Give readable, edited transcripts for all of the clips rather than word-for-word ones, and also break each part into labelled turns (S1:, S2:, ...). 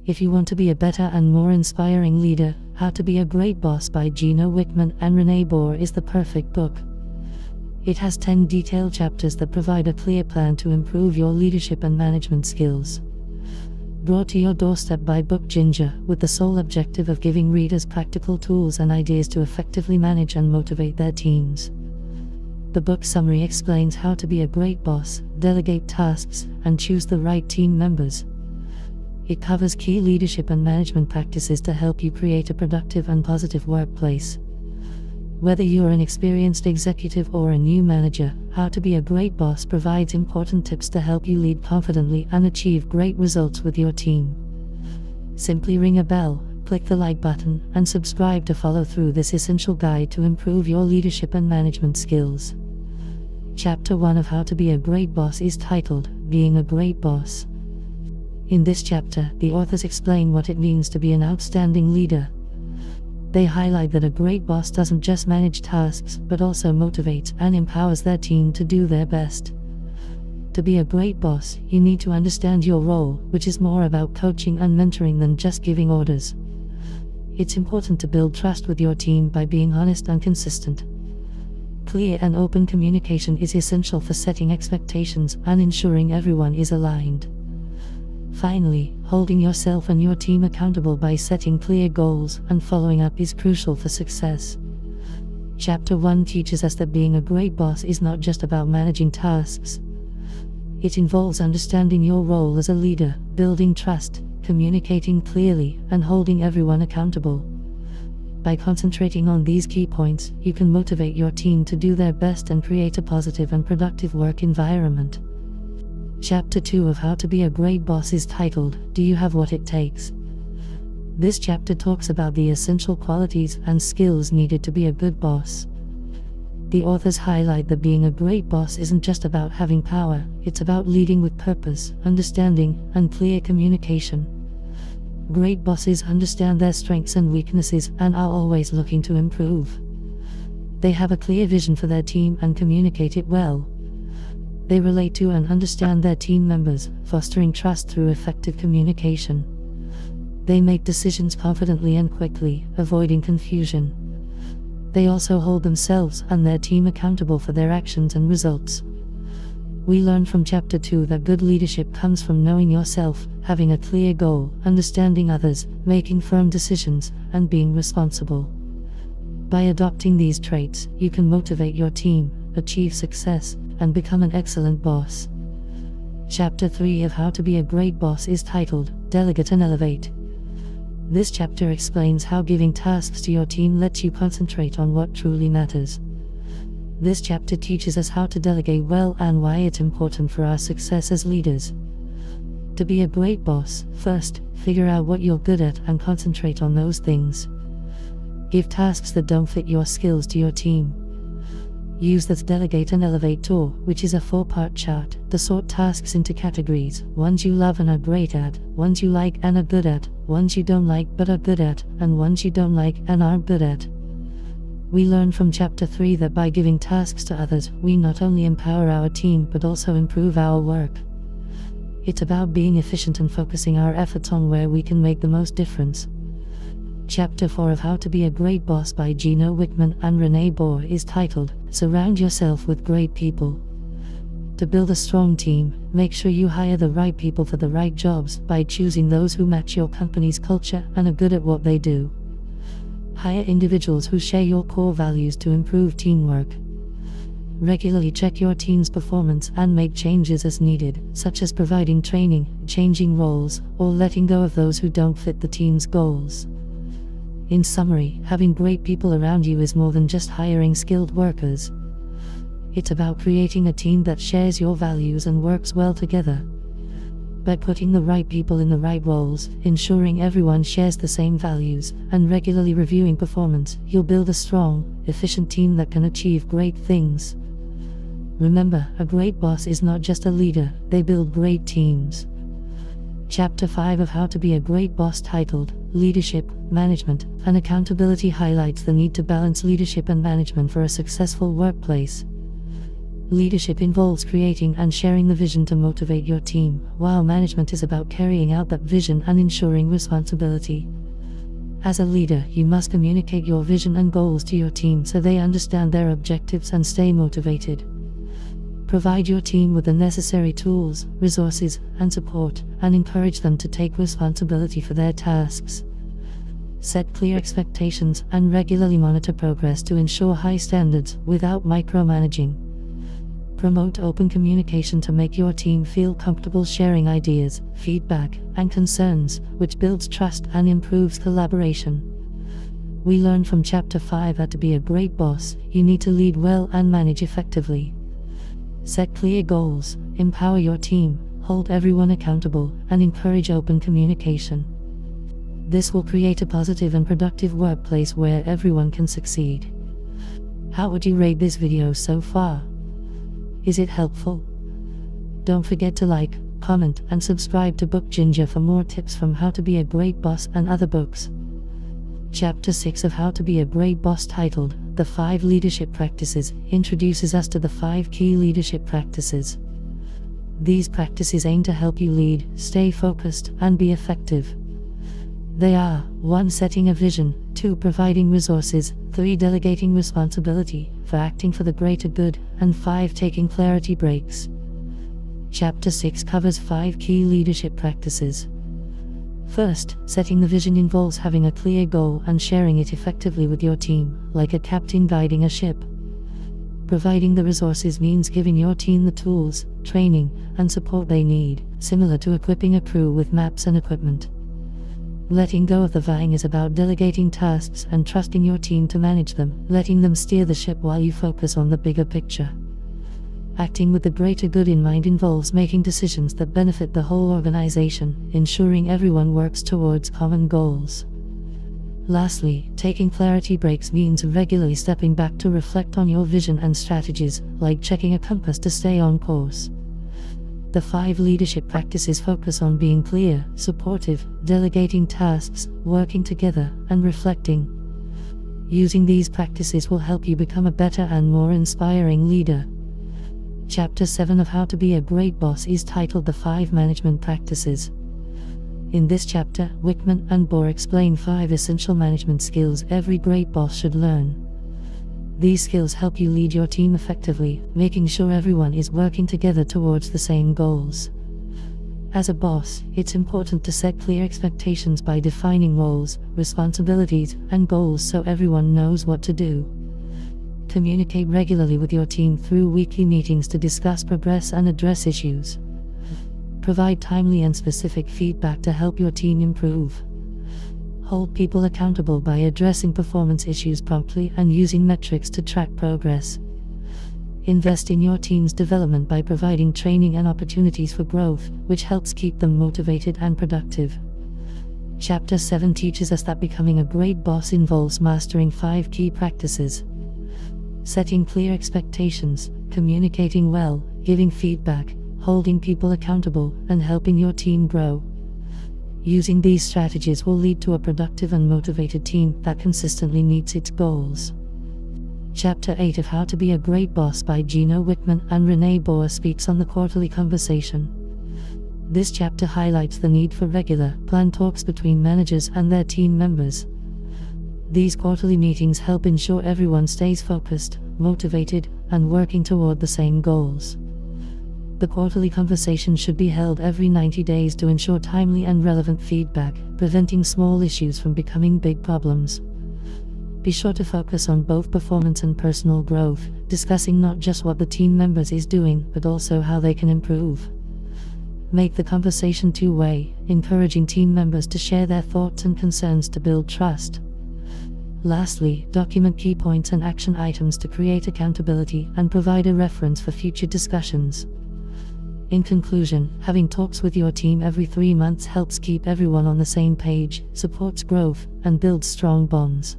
S1: If you want to be a better and more inspiring leader, How to Be a Great Boss by Gino Wickman and Renee Bohr is the perfect book. It has 10 detailed chapters that provide a clear plan to improve your leadership and management skills. Brought to your doorstep by Book Ginger, with the sole objective of giving readers practical tools and ideas to effectively manage and motivate their teams. The book summary explains how to be a great boss, delegate tasks, and choose the right team members. It covers key leadership and management practices to help you create a productive and positive workplace. Whether you're an experienced executive or a new manager, How to Be a Great Boss provides important tips to help you lead confidently and achieve great results with your team. Simply ring a bell, click the like button, and subscribe to follow through this essential guide to improve your leadership and management skills. Chapter 1 of How to Be a Great Boss is titled, Being a Great Boss. In this chapter, the authors explain what it means to be an outstanding leader. They highlight that a great boss doesn't just manage tasks, but also motivates and empowers their team to do their best. To be a great boss, you need to understand your role, which is more about coaching and mentoring than just giving orders. It's important to build trust with your team by being honest and consistent. Clear and open communication is essential for setting expectations and ensuring everyone is aligned. Finally, holding yourself and your team accountable by setting clear goals and following up is crucial for success. Chapter 1 teaches us that being a great boss is not just about managing tasks. It involves understanding your role as a leader, building trust, communicating clearly, and holding everyone accountable. By concentrating on these key points, you can motivate your team to do their best and create a positive and productive work environment. Chapter 2 of How to Be a Great Boss is titled, Do You Have What It Takes? This chapter talks about the essential qualities and skills needed to be a good boss. The authors highlight that being a great boss isn't just about having power, it's about leading with purpose, understanding, and clear communication. Great bosses understand their strengths and weaknesses and are always looking to improve. They have a clear vision for their team and communicate it well. They relate to and understand their team members, fostering trust through effective communication. They make decisions confidently and quickly, avoiding confusion. They also hold themselves and their team accountable for their actions and results. We learn from Chapter 2 that good leadership comes from knowing yourself, having a clear goal, understanding others, making firm decisions, and being responsible. By adopting these traits, you can motivate your team, achieve success, and become an excellent boss. Chapter 3 of How to Be a Great Boss is titled, Delegate and Elevate. This chapter explains how giving tasks to your team lets you concentrate on what truly matters. This chapter teaches us how to delegate well and why it's important for our success as leaders. To be a great boss, first, figure out what you're good at and concentrate on those things. Give tasks that don't fit your skills to your team. Use the Delegate and Elevate tool, which is a 4-part chart, to sort tasks into categories: ones you love and are great at, ones you like and are good at, ones you don't like but are good at, and ones you don't like and aren't good at. We learn from Chapter 3 that by giving tasks to others, we not only empower our team but also improve our work. It's about being efficient and focusing our efforts on where we can make the most difference. Chapter 4 of How to Be a Great Boss by Gino Wickman and Renee Bohr is titled, Surround Yourself with Great People. To build a strong team, make sure you hire the right people for the right jobs by choosing those who match your company's culture and are good at what they do. Hire individuals who share your core values to improve teamwork. Regularly check your team's performance and make changes as needed, such as providing training, changing roles, or letting go of those who don't fit the team's goals. In summary, having great people around you is more than just hiring skilled workers. It's about creating a team that shares your values and works well together. By putting the right people in the right roles, ensuring everyone shares the same values, and regularly reviewing performance, you'll build a strong, efficient team that can achieve great things. Remember, a great boss is not just a leader, they build great teams. Chapter 5 of How to Be a Great Boss titled, Leadership, Management, and Accountability highlights the need to balance leadership and management for a successful workplace. Leadership involves creating and sharing the vision to motivate your team, while management is about carrying out that vision and ensuring responsibility. As a leader, you must communicate your vision and goals to your team so they understand their objectives and stay motivated. Provide your team with the necessary tools, resources, and support, and encourage them to take responsibility for their tasks. Set clear expectations and regularly monitor progress to ensure high standards without micromanaging. Promote open communication to make your team feel comfortable sharing ideas, feedback, and concerns, which builds trust and improves collaboration. We learned from Chapter 5 that to be a great boss, you need to lead well and manage effectively. Set clear goals, empower your team, hold everyone accountable, and encourage open communication. This will create a positive and productive workplace where everyone can succeed. How would you rate this video so far? Is it helpful? Don't forget to like, comment, and subscribe to Book Ginger for more tips from How to Be a Great Boss and other books. Chapter 6 of How to Be a Great Boss, titled The 5 Leadership Practices, introduces us to the 5 key leadership practices. These practices aim to help you lead, stay focused, and be effective. They are: 1. Setting a vision, 2. Providing resources, 3. Delegating responsibility, 4. Acting for the greater good, and 5. Taking clarity breaks. Chapter 6 covers 5 key leadership practices. First, setting the vision involves having a clear goal and sharing it effectively with your team, like a captain guiding a ship. Providing the resources means giving your team the tools, training, and support they need, similar to equipping a crew with maps and equipment. Letting go of the vying is about delegating tasks and trusting your team to manage them, letting them steer the ship while you focus on the bigger picture. Acting with the greater good in mind involves making decisions that benefit the whole organization, ensuring everyone works towards common goals. Lastly, taking clarity breaks means regularly stepping back to reflect on your vision and strategies, like checking a compass to stay on course. The 5 leadership practices focus on being clear, supportive, delegating tasks, working together, and reflecting. Using these practices will help you become a better and more inspiring leader. Chapter 7 of How to Be a Great Boss is titled The 5 Management Practices. In this chapter, Wickman and Bohr explain 5 essential management skills every great boss should learn. These skills help you lead your team effectively, making sure everyone is working together towards the same goals. As a boss, it's important to set clear expectations by defining roles, responsibilities, and goals so everyone knows what to do. Communicate regularly with your team through weekly meetings to discuss progress and address issues. Provide timely and specific feedback to help your team improve. Hold people accountable by addressing performance issues promptly and using metrics to track progress. Invest in your team's development by providing training and opportunities for growth, which helps keep them motivated and productive. Chapter 7 teaches us that becoming a great boss involves mastering 5 key practices. Setting clear expectations, communicating well, giving feedback, holding people accountable, and helping your team grow. Using these strategies will lead to a productive and motivated team that consistently meets its goals. Chapter 8 of How to Be a Great Boss by Gino Wickman and Renee Bohr speaks on the quarterly conversation. This chapter highlights the need for regular, planned talks between managers and their team members. These quarterly meetings help ensure everyone stays focused, motivated, and working toward the same goals. The quarterly conversation should be held every 90 days to ensure timely and relevant feedback, preventing small issues from becoming big problems. Be sure to focus on both performance and personal growth, discussing not just what the team members is doing, but also how they can improve. Make the conversation two-way, encouraging team members to share their thoughts and concerns to build trust. Lastly, document key points and action items to create accountability and provide a reference for future discussions. In conclusion, having talks with your team every 3 months helps keep everyone on the same page, supports growth, and builds strong bonds.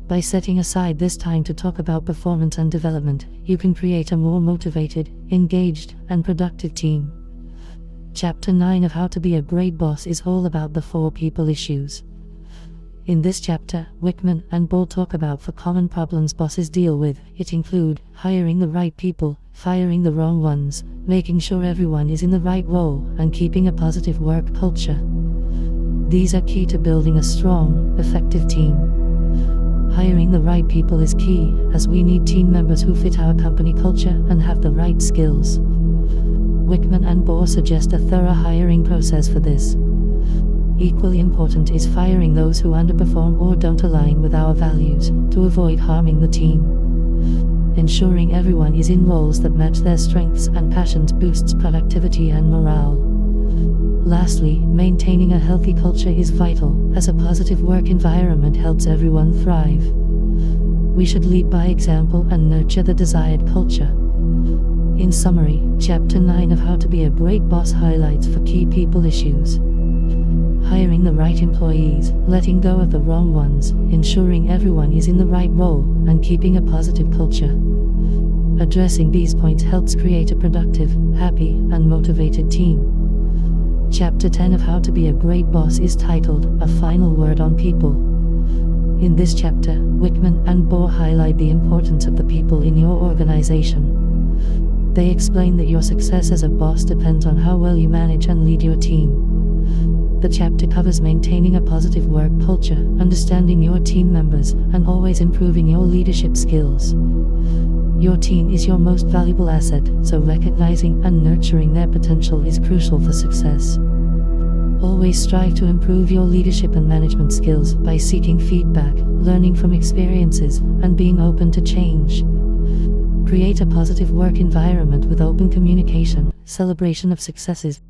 S1: By setting aside this time to talk about performance and development, you can create a more motivated, engaged, and productive team. Chapter 9 of How to Be a Great Boss is all about the 4 people issues. In this chapter, Wickman and Bohr talk about 4 common problems bosses deal with. It include hiring the right people, Firing the wrong ones, making sure everyone is in the right role, and keeping a positive work culture. These are key to building a strong, effective team. Hiring the right people is key, as we need team members who fit our company culture and have the right skills. Wickman and Bohr suggest a thorough hiring process for this. Equally important is firing those who underperform or don't align with our values, to avoid harming the team. Ensuring everyone is in roles that match their strengths and passions boosts productivity and morale. Lastly, maintaining a healthy culture is vital, as a positive work environment helps everyone thrive. We should lead by example and nurture the desired culture. In summary, Chapter 9 of How to Be a Great Boss highlights 4 key people issues. Hiring the right employees, letting go of the wrong ones, ensuring everyone is in the right role, and keeping a positive culture. Addressing these points helps create a productive, happy, and motivated team. Chapter 10 of How to Be a Great Boss is titled, A Final Word on People. In this chapter, Wickman and Bohr highlight the importance of the people in your organization. They explain that your success as a boss depends on how well you manage and lead your team. The chapter covers maintaining a positive work culture, understanding your team members, and always improving your leadership skills. Your team is your most valuable asset, so recognizing and nurturing their potential is crucial for success. Always strive to improve your leadership and management skills by seeking feedback, learning from experiences, and being open to change. Create a positive work environment with open communication, celebration of successes,